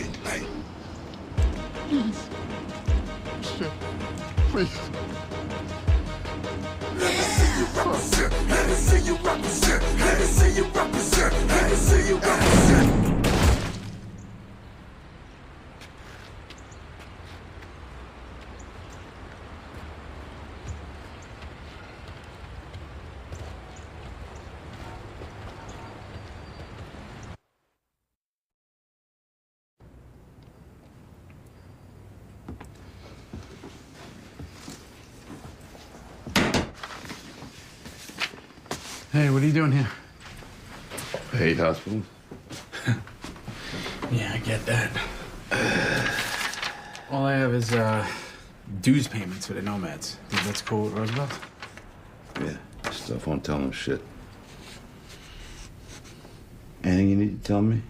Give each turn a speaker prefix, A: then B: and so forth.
A: hey. Please. Let me see you represent. Let me see you represent. Let me see you represent. Let me see you represent.
B: Hey, what are you doing here?
C: I hate hospitals.
B: Yeah, I get that. All I have is dues payments for the Nomads. Think that's cool with Roosevelt?
C: Yeah, stuff won't tell them shit. Anything you need to tell me?